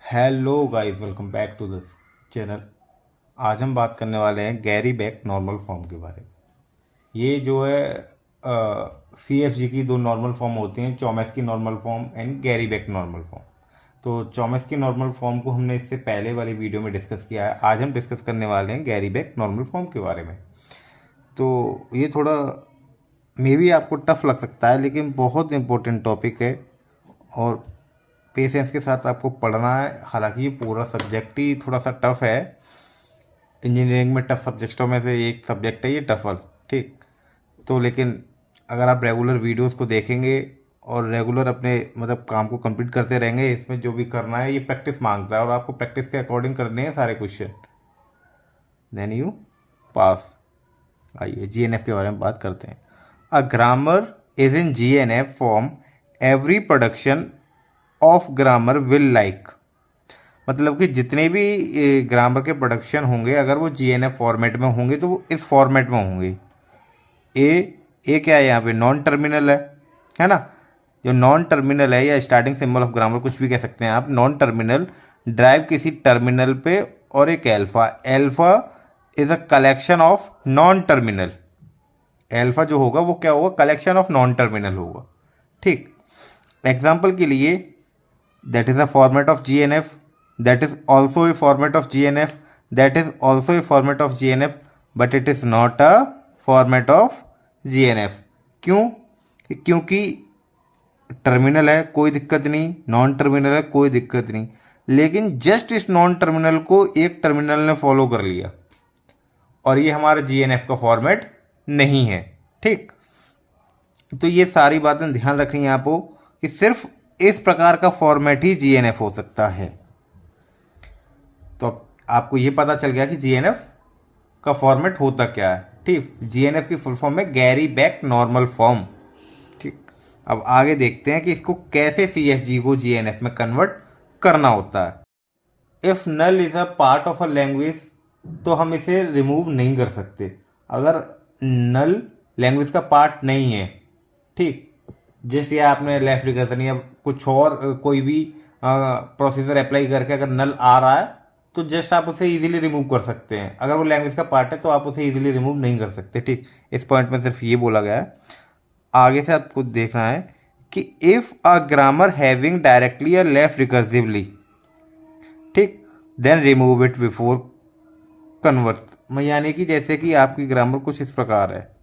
Hello guys, welcome back to the channel. आज हम बात करने वाले हैं गैरी बेक नॉर्मल फॉर्म के बारे में। ये जो है सी एफ जी की दो नॉर्मल फॉर्म होती हैं, Chomsky normal form and Greibach normal form. तो चॉमस्की नॉर्मल फॉर्म को हमने इससे पहले वाली वीडियो में डिस्कस किया है। आज हम डिस्कस करने वाले हैं गैरी बेक नॉर्मल फॉर्म के बारे में। तो ये थोड़ा मे भी आपको टफ लग सकता है, लेकिन बहुत इंपॉर्टेंट टॉपिक है और पेशेंस के साथ आपको पढ़ना है। हालांकि ये पूरा सब्जेक्ट ही थोड़ा सा टफ है। इंजीनियरिंग में टफ सब्जेक्टों में से एक सब्जेक्ट है ये टफल, ठीक। तो लेकिन अगर आप रेगुलर वीडियोस को देखेंगे और रेगुलर अपने मतलब काम को कंप्लीट करते रहेंगे, इसमें जो भी करना है ये प्रैक्टिस मांगता है और आपको प्रैक्टिस के अकॉर्डिंग करने हैं सारे क्वेश्चन, देन यू पास। आइए जीएनएफ के बारे में बात करते हैं। A grammar is in GNF form every production of grammar will like. मतलब कि जितने भी ग्रामर के प्रोडक्शन होंगे, अगर वो जीएनएफ फॉर्मेट में होंगे तो वो इस फॉर्मेट में होंगे। ए क्या है यहाँ पे? नॉन टर्मिनल है ना। जो नॉन टर्मिनल है या स्टार्टिंग सिंबल ऑफ ग्रामर कुछ भी कह सकते हैं आप, नॉन टर्मिनल ड्राइव किसी टर्मिनल पे और एक alpha. Alpha is a collection of non terminal. Alpha जो होगा वो क्या होगा? कलेक्शन ऑफ नॉन टर्मिनल होगा, ठीक। एग्जाम्पल के लिए, that is a format of GNF, that is also a format of GNF, that is also a format of GNF, but it is not a format of GNF। क्यों? क्योंकि terminal है कोई दिक्कत नहीं, नॉन टर्मिनल है कोई दिक्कत नहीं, लेकिन जस्ट इस नॉन टर्मिनल को एक टर्मिनल ने फॉलो कर लिया और ये हमारा GNF का फॉर्मेट नहीं है, ठीक। तो ये सारी बातें ध्यान रखनी है आपको कि सिर्फ इस प्रकार का फॉर्मेट ही जीएनएफ हो सकता है। तो आपको ये पता चल गया कि जीएनएफ का फॉर्मेट होता क्या है, ठीक। जीएनएफ की फुल फॉर्म है गैरी बेक नॉर्मल फॉर्म, ठीक। अब आगे देखते हैं कि इसको कैसे सीएफजी को जीएनएफ में कन्वर्ट करना होता है। If null is a part of a language, तो हम इसे रिमूव नहीं कर सकते। अगर नल लैंग्वेज का पार्ट नहीं है, ठीक, जस्ट ये आपने लेफ्ट रिकर्सन या कुछ और कोई भी प्रोसीजर अप्लाई करके अगर नल आ रहा है तो जस्ट आप उसे इजीली रिमूव कर सकते हैं। अगर वो लैंग्वेज का पार्ट है तो आप उसे इजीली रिमूव नहीं कर सकते, ठीक। इस पॉइंट में सिर्फ ये बोला गया है। आगे से आपको देखना है कि if a grammar having directly या लेफ्ट रिकर्सिवली, ठीक, then remove it before convert. यानी कि जैसे कि आपकी ग्रामर कुछ इस प्रकार है,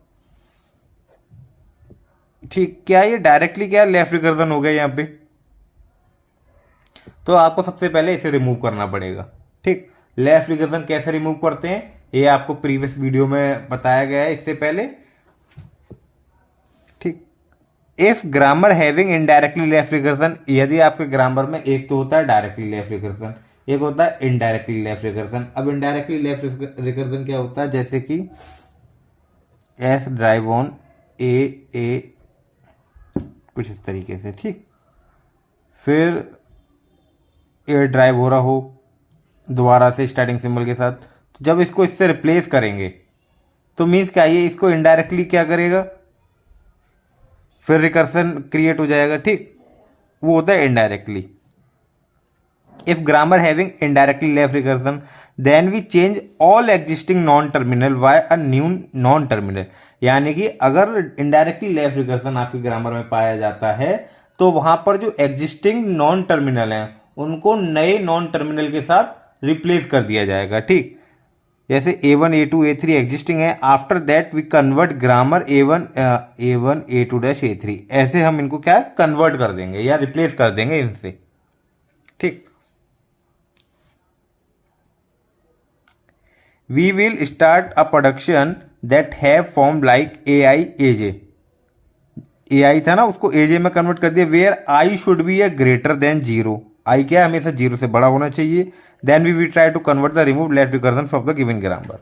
ठीक। क्या ये डायरेक्टली क्या लेफ्ट रिकर्जन हो गया यहाँ पे? तो आपको सबसे पहले इसे रिमूव करना पड़ेगा, ठीक। लेफ्ट रिकर्जन कैसे रिमूव करते हैं ये आपको प्रीवियस वीडियो में बताया गया है इससे पहले, ठीक। If grammar having indirectly left recursion, यदि आपके ग्रामर में एक तो होता है डायरेक्टली लेफ्ट रिकर्जन, एक होता है इनडायरेक्टली लेफ्ट रिकर्जन। अब इनडायरेक्टली लेफ्ट रिकर्जन क्या होता है? जैसे कि एस ड्राइव ऑन ए कुछ इस तरीके से, ठीक। फिर ए ड्राइव हो रहा हो दोबारा से स्टार्टिंग सिंबल के साथ, तो जब इसको इससे रिप्लेस करेंगे तो मीन्स क्या, ये इसको इनडायरेक्टली क्या करेगा? फिर रिकर्सन क्रिएट हो जाएगा, ठीक। वो होता है indirectly. If grammar having indirectly left recursion, then we change all existing non terminal by a new non terminal. यानी कि अगर इनडायरेक्टली लेफ्ट रिकर्सन आपकी ग्रामर में पाया जाता है तो वहां पर जो एग्जिस्टिंग नॉन टर्मिनल हैं उनको नए नॉन टर्मिनल के साथ रिप्लेस कर दिया जाएगा, ठीक। जैसे A1 A2 A3 एग्जिस्टिंग है, after that we convert grammar A1 A2 A3। ऐसे हम इनको क्या कन्वर्ट कर देंगे या रिप्लेस कर देंगे इनसे, ठीक। We will start a production that have form like AI AJ। AI था ना, उसको AJ में कन्वर्ट कर दिया। Where I should be a greater than zero. I क्या है? हमेशा जीरो से बड़ा होना चाहिए। Then we try to convert the remove left recursion from the given grammar.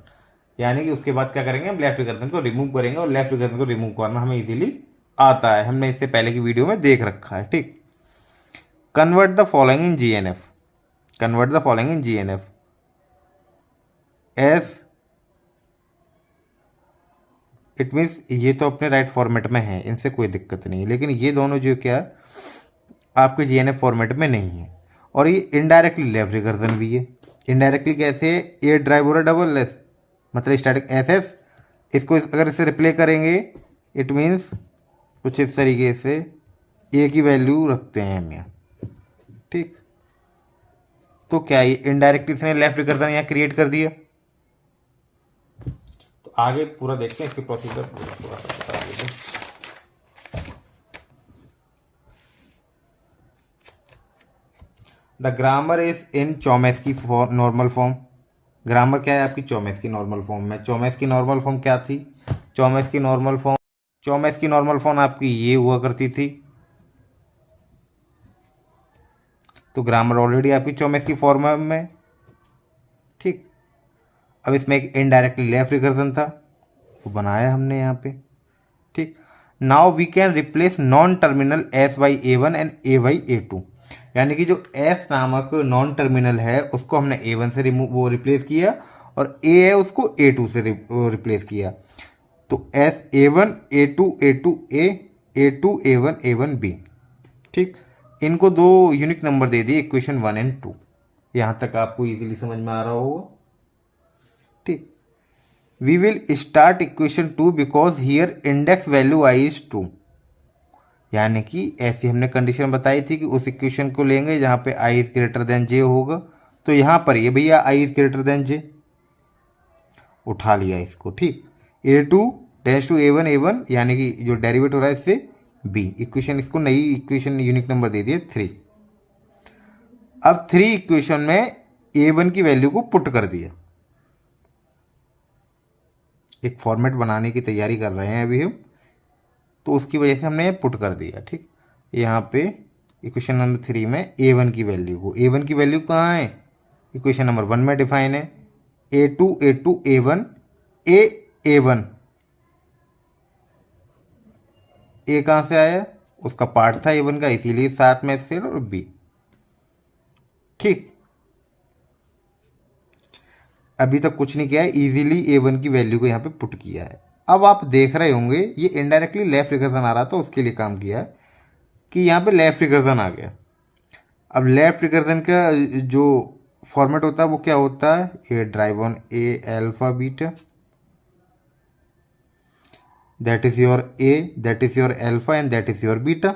यानी कि उसके बाद क्या करेंगे? हम लेफ्ट रिकर्जन को रिमूव करेंगे और लेफ्ट रिकर्जन को रिमूव करना हमें इजीली आता है, हमने इससे पहले की वीडियो में देख रखा है, ठीक। Convert the following in GNF। Convert the following in GNF S, it means ये तो अपने राइट फॉर्मेट में है, इनसे कोई दिक्कत नहीं, लेकिन ये दोनों जो क्या आपके जीएनएफ फॉर्मेट में नहीं है। और ये इनडायरेक्टली लेफ्ट रिकर्जन भी है। इनडायरेक्टली कैसे है, ए ड्राइव हो रहा है डबल एस, मतलब स्टैटिक एस एस, इसको अगर इसे रिप्ले करेंगे इट मीन्स कुछ इस तरीके से ए की वैल्यू रखते हैं हम यहाँ, ठीक। तो क्या ये इनडायरेक्टली इसने लेफ्ट रिकर्जन यहाँ क्रिएट कर दिया। तो आगे पूरा देखते हैं इसके प्रोसीजर पूरा बता देते हैं। The grammar is in Chomsky normal form. Grammar क्या है आपकी, चौमेस्की नॉर्मल फॉर्म में। चौमेस्की नॉर्मल फॉर्म क्या थी, चौमेस्की नॉर्मल फॉर्म आपकी ये हुआ करती थी। तो ग्रामर ऑलरेडी आपकी चौमेस्की फॉर्म में, ठीक। अब इसमें एक इनडायरेक्टली लेफ्ट रिकर्जन था, वो बनाया हमने यहाँ पे, ठीक। Now we can replace non terminal S by A one and A by A two, यानी कि जो एस नामक नॉन टर्मिनल है उसको हमने ए वन से रिप्लेस किया और ए है उसको ए टू से रिप्लेस किया। तो S A one A two A two A one B, ठीक। इनको दो यूनिक नंबर दे दिए, इक्वेशन 1 एंड 2। यहाँ तक आपको इजीली समझ में आ रहा होगा, ठीक। We will start equation 2 because here index value I is 2, यानी कि ऐसी हमने कंडीशन बताई थी कि उस इक्वेशन को लेंगे जहाँ पे I is greater than J होगा। तो यहाँ पर ये भैया I is greater than J उठा लिया इसको, ठीक। A two dash to A one यानी कि जो डेरिवेट हो रहा है इससे बी, इक्वेशन इसको नई इक्वेशन यूनिक नंबर दे दिए 3। अब 3 इक्वेशन में ए वन की वैल्यू को पुट कर दिया, एक फॉर्मेट बनाने की तैयारी कर रहे हैं अभी हम, तो उसकी वजह से हमने पुट कर दिया, ठीक। यहाँ पे इक्वेशन नंबर 3 में ए वन की वैल्यू को, ए वन की वैल्यू कहाँ है, इक्वेशन नंबर 1 में डिफाइन है, A two A one A one, A कहाँ से आया, उसका पार्ट था ए वन का, इसीलिए साथ में सेड और बी, ठीक। अभी तक कुछ नहीं किया है, इजीली ए वन की वैल्यू को यहाँ पे पुट किया है। अब आप देख रहे होंगे ये इनडायरेक्टली लेफ्ट रिकर्जन आ रहा था, उसके लिए काम किया है कि यहाँ पे लेफ्ट रिकर्जन आ गया। अब लेफ्ट रिकर्जन का जो फॉर्मेट होता है वो क्या होता है, A drive on A alpha beta, that is your A, that is your alpha and that is your beta,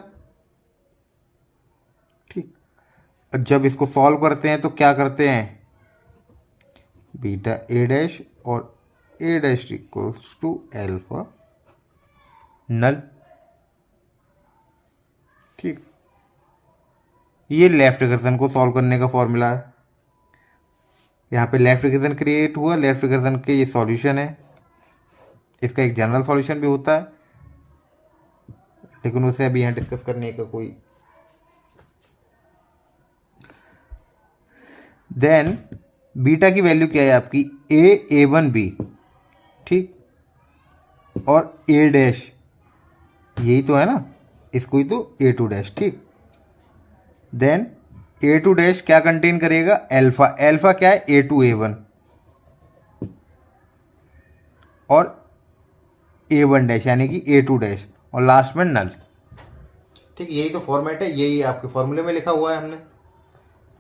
ठीक। जब इसको सॉल्व करते हैं तो क्या करते हैं, बीटा ए डैश और ए डैश इक्वल्स टू अल्फा नल, ठीक। ये लेफ्ट रिकर्जन को सॉल्व करने का फॉर्मूला है। यहाँ पे लेफ्ट रिकर्जन क्रिएट हुआ, लेफ्ट रिकर्जन के ये सॉल्यूशन है, इसका एक जनरल सॉल्यूशन भी होता है लेकिन उसे अभी यहाँ डिस्कस करने का कोई। देन बीटा की वैल्यू क्या है आपकी, ए वन बी, ठीक, और ए डैश, यही तो है ना, इसको ही तो ए टू डैश, ठीक। देन ए टू डैश क्या कंटेन करेगा, अल्फा, अल्फा क्या है, ए टू ए वन और ए वन डैश यानी कि ए टू डैश और लास्ट में नल, ठीक। यही तो फॉर्मेट है, यही आपके फॉर्मूले में लिखा हुआ है हमने।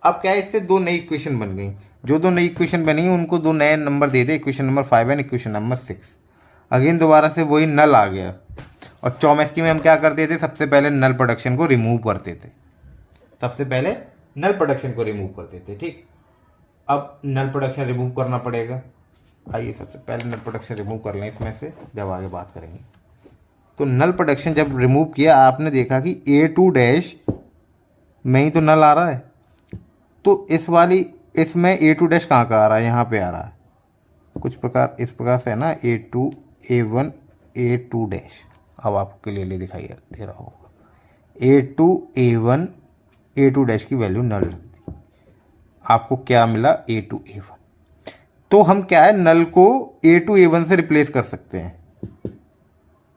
अब क्या है, इससे दो नई इक्वेशन बन गई, जो दो नई इक्वेशन बनी उनको दो नए number they they, equation number 5 and equation number 6। Again दोबारा से वही नल आ गया और चौमेस्की में हम क्या करते थे, सबसे पहले नल प्रोडक्शन को रिमूव करते थे, सबसे पहले नल प्रोडक्शन को रिमूव करते थे, ठीक। अब नल प्रोडक्शन रिमूव करना पड़ेगा, आइए सबसे पहले नल प्रोडक्शन रिमूव कर लें इसमें से, जब आगे बात करेंगे। तो नल प्रोडक्शन जब रिमूव किया आपने देखा कि ए टू डैश में ही तो नल आ रहा है, तो इसमें ए टू डैश कहाँ का आ रहा है, यहाँ पे आ रहा है कुछ प्रकार इस प्रकार से है ना, A two A one A two dash. अब आपको क्लियरली दिखाई दे रहा होगा, A two A one A two dash की वैल्यू नल, आपको क्या मिला, ए टू ए वन। तो हम क्या है, नल को ए टू ए वन से रिप्लेस कर सकते हैं।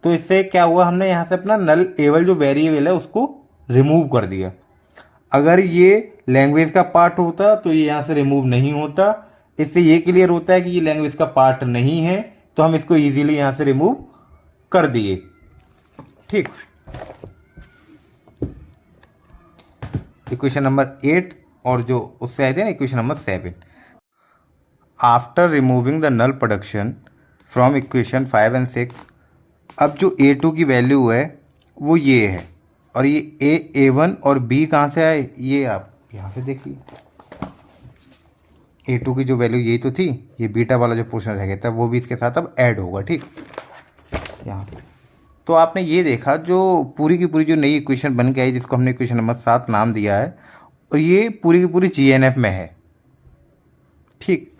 तो इससे क्या हुआ, हमने यहाँ से अपना नल एवल जो वेरिएबल है उसको रिमूव कर दिया। अगर ये लैंग्वेज का पार्ट होता तो ये यहाँ से रिमूव नहीं होता। इससे ये क्लियर होता है कि ये लैंग्वेज का पार्ट नहीं है, तो हम इसको इजीली यहाँ से रिमूव कर दिए, ठीक। इक्वेशन नंबर 8 और जो उससे आए थे ना equation number 7। After removing the null production from equation 5 and 6, अब जो A2 की वैल्यू है वो ये है, और ये A1 और B कहाँ से आए, ये आप यहाँ से देखिए। A2 की जो वैल्यू यही तो थी, ये बीटा वाला जो पोर्शन रह गया था वो भी इसके साथ अब ऐड होगा, ठीक, यहाँ से। तो आपने ये देखा जो पूरी की पूरी जो नई इक्वेशन बन के आई, जिसको हमने इक्वेशन नंबर 7 नाम दिया है, और ये पूरी की पूरी GNF में है, ठीक।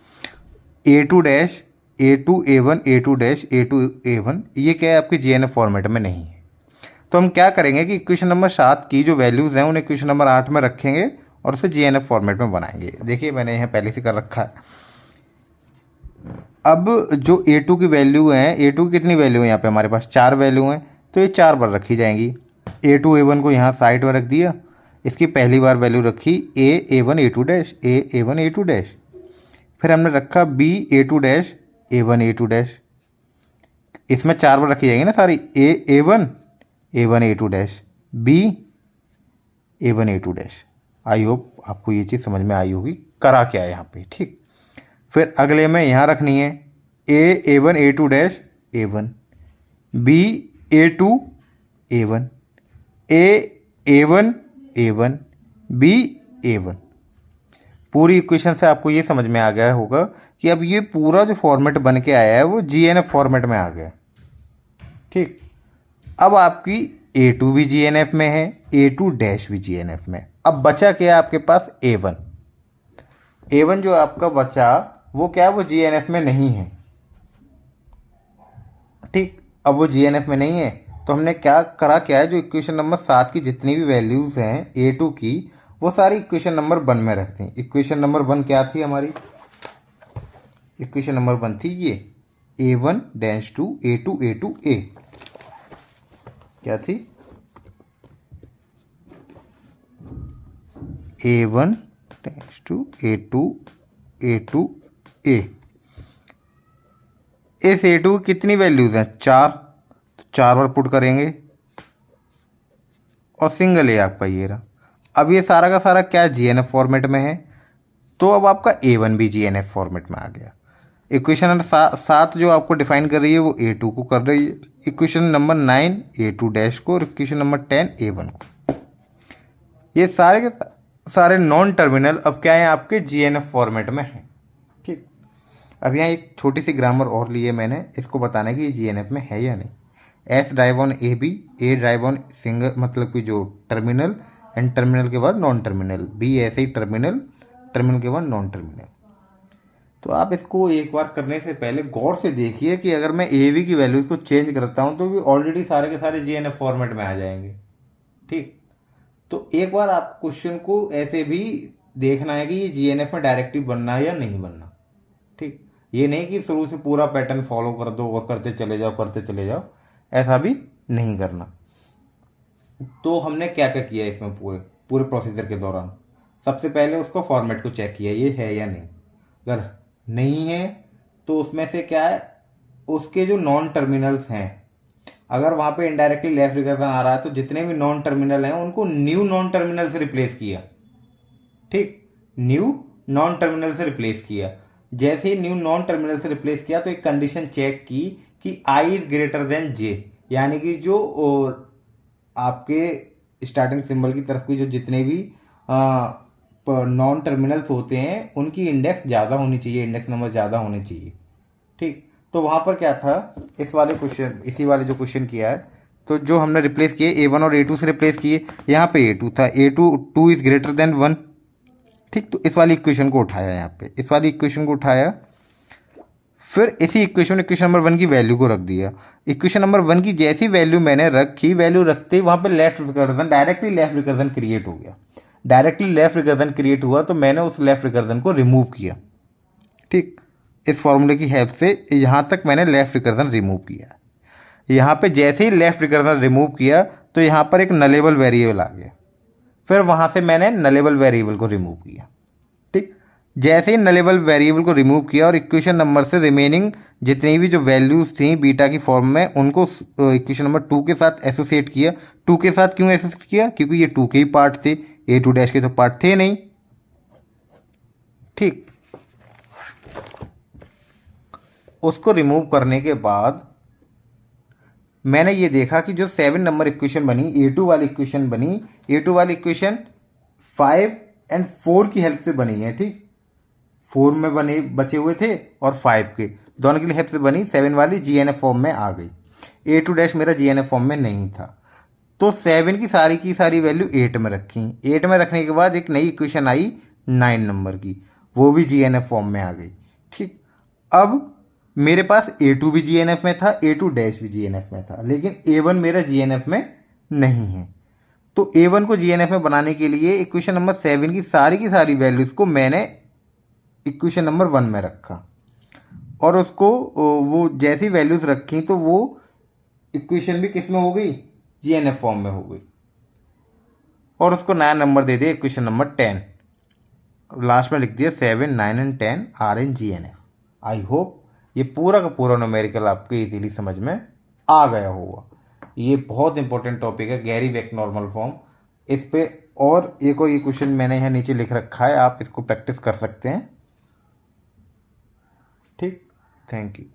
A2 dash A2 A1 A2 dash A2 A1 ये क्या है, आपके GNF फॉर्मेट में नहीं है। तो हम क्या करेंगे कि इक्वेशन नंबर 7 की जो वैल्यूज़ हैं उन्हें इक्वेशन नंबर 8 में रखेंगे और उसे GNF फॉर्मेट में बनाएंगे। देखिए मैंने यहाँ पहले से कर रखा है। अब जो A2 की वैल्यू है, A2 की कितनी वैल्यू है यहाँ पे हमारे पास 4 वैल्यू हैं, तो ये 4 बार रखी जाएंगी। A2 A1 को यहाँ साइड में रख दिया, इसकी पहली बार वैल्यू रखी A1 A2 dash A1 A2 dash, फिर हमने रखा B A2 dash A1 A2 dash, इसमें 4 बार रखी जाएंगी ना सारी, A1 A1 A2 dash, B A1 A2 dash. I hope आपको ये चीज़ समझ में आई होगी करा क्या है यहाँ पे, ठीक। फिर अगले में यहाँ रखनी है A1 A2 dash A1, B A2 A1, A1 A1, B A1। पूरी इक्वेशन से आपको ये समझ में आ गया होगा कि अब ये पूरा जो फॉर्मेट बन के आया है वो GNF फॉर्मेट में आ गया, ठीक। अब आपकी A2 भी GNF में है, A2 डैश भी GNF में। अब बचा क्या है आपके पास, A1। A1 जो आपका बचा वो क्या है, वो GNF में नहीं है, ठीक। अब वो GNF में नहीं है तो हमने क्या करा, क्या है, जो इक्वेशन नंबर 7 की जितनी भी वैल्यूज़ हैं A2 की, वो सारी इक्वेशन नंबर 1 में रखते हैं। इक्वेशन नंबर 1 क्या थी हमारी, इक्वेशन नंबर 1 थी ये A1 dash to A2 A2 A, क्या थी, A1 dash to A2 A2 A। इस A2 की कितनी वैल्यूज हैं, 4, तो 4 बार पुट करेंगे और सिंगल A आपका ये रहा। अब ये सारा का सारा क्या GNF फॉर्मेट में है, तो अब आपका A1 भी GNF फॉर्मेट में आ गया। इक्वेशन नंबर 7 जो आपको डिफाइन कर रही है वो A2 को कर रही है, इक्वेशन नंबर 9 A2 डैश को, और इक्वेशन नंबर 10 A1 को। ये सारे के सारे नॉन टर्मिनल अब क्या है, आपके GNF फॉर्मेट में है, ठीक। अब यहाँ एक छोटी सी ग्रामर और ली है मैंने, इसको बताना है कि ये GNF में है या नहीं। S drive on AB, A drive on single, मतलब कि जो टर्मिनल, एंड टर्मिनल के बाद नॉन टर्मिनल, B ऐसे ही टर्मिनल, टर्मिनल के बाद नॉन टर्मिनल। तो आप इसको एक बार करने से पहले गौर से देखिए कि अगर मैं AB की वैल्यूज को चेंज करता हूँ तो भी ऑलरेडी सारे के सारे GNF फॉर्मेट में आ जाएंगे, ठीक। तो एक बार आपको क्वेश्चन को ऐसे भी देखना है कि ये GNF में डायरेक्टली बनना है या नहीं बनना, ठीक। ये नहीं कि शुरू से पूरा पैटर्न फॉलो कर दो और करते चले जाओ, ऐसा भी नहीं करना। तो हमने क्या क्या किया इसमें पूरे पूरे प्रोसीजर के दौरान, सबसे पहले उसको फॉर्मेट को चेक किया ये है या नहीं, अगर नहीं है तो उसमें से क्या है, उसके जो नॉन टर्मिनल्स हैं, अगर वहाँ पे इनडायरेक्टली लेफ्ट रिकर्जन आ रहा है तो जितने भी नॉन टर्मिनल हैं उनको न्यू नॉन टर्मिनल से रिप्लेस किया, ठीक, न्यू नॉन टर्मिनल से रिप्लेस किया। जैसे ही न्यू नॉन टर्मिनल से रिप्लेस किया तो एक कंडीशन चेक की कि I is greater then J, यानी कि जो आपके स्टार्टिंग सिंबल की तरफ की जो जितने भी नॉन टर्मिनल्स होते हैं उनकी इंडेक्स ज़्यादा होनी चाहिए, इंडेक्स नंबर ज़्यादा होने चाहिए, ठीक। तो वहाँ पर क्या था, इस वाले क्वेश्चन, इसी वाले जो क्वेश्चन किया है, तो जो हमने रिप्लेस किए A1 और A2 से रिप्लेस किए, यहाँ पे A2 था, A2 इज ग्रेटर देन 1, ठीक। तो इस वाली इक्वेशन को उठाया, यहाँ पे इस वाली इक्वेशन को उठाया, फिर इसी इक्वेशन नंबर 1 की वैल्यू को रख दिया। इक्वेशन नंबर 1 की जैसी वैल्यू मैंने रखी, वैल्यू रखते ही वहाँ पे left recursion, directly left recursion create हो गया। डायरेक्टली लेफ्ट रिकर्जन क्रिएट हुआ तो मैंने उस लेफ्ट रिकर्जन को रिमूव किया, ठीक। इस फॉर्मूले की हेल्प से यहाँ तक मैंने लेफ्ट रिकर्जन रिमूव किया। यहाँ पे जैसे ही लेफ्ट रिकर्जन रिमूव किया तो यहाँ पर एक नलेबल वेरिएबल आ गया, फिर वहाँ से मैंने नलेबल वेरिएबल को रिमूव किया, ठीक। जैसे ही नलेबल वेरिएबल को रिमूव किया और इक्वेशन नंबर से रिमेनिंग जितनी भी जो वैल्यूज़ थी बीटा की फॉर्म में उनको इक्वेशन नंबर 2 के साथ एसोसिएट किया। 2 के साथ क्यों एसोसिएट किया, क्योंकि ये 2 के ही पार्ट थे, A2 डैश के तो पार्ट थे नहीं, ठीक। उसको रिमूव करने के बाद मैंने ये देखा कि जो 7 नंबर इक्वेशन बनी, A2 वाली इक्वेशन बनी, A2 वाली इक्वेशन 5 और 4 की हेल्प से बनी है। ठीक, 4 में बने बचे हुए थे और 5 के दोनों की हेल्प से बनी 7 वाली GNF फॉर्म में आ गई। A2 डैश मेरा GNF फॉर्म में नहीं था, तो 7 की सारी वैल्यू 8 में रखी। 8 में रखने के बाद एक नई इक्वेशन आई 9 नंबर की, वो भी GNF फॉर्म में आ गई। ठीक, अब मेरे पास A2 भी GNF में था, A2 डैश भी GNF में था, लेकिन A1 मेरा GNF में नहीं है। तो A1 को GNF में बनाने के लिए इक्वेशन नंबर 7 की सारी वैल्यूज को मैंने इक्वेशन नंबर 1 में रखा, और उसको वो जैसी वैल्यूज रखी तो वो इक्वेशन भी किस में हो गई, GNF फॉर्म में हो गई। और उसको नया नंबर दे दिया इक्वेशन नंबर 10, लास्ट में लिख दिया 7, 9 and 10 are in GNF। I hope ये पूरा का पूरा न्यूमेरिकल आपके इजीली समझ में आ गया होगा। ये बहुत इंपॉर्टेंट टॉपिक है, गैरी बेक नॉर्मल फॉर्म। इस पे और एक और ये क्वेश्चन मैंने यहाँ नीचे लिख रखा है, आप इसको प्रैक्टिस कर सकते हैं। ठीक, थैंक यू।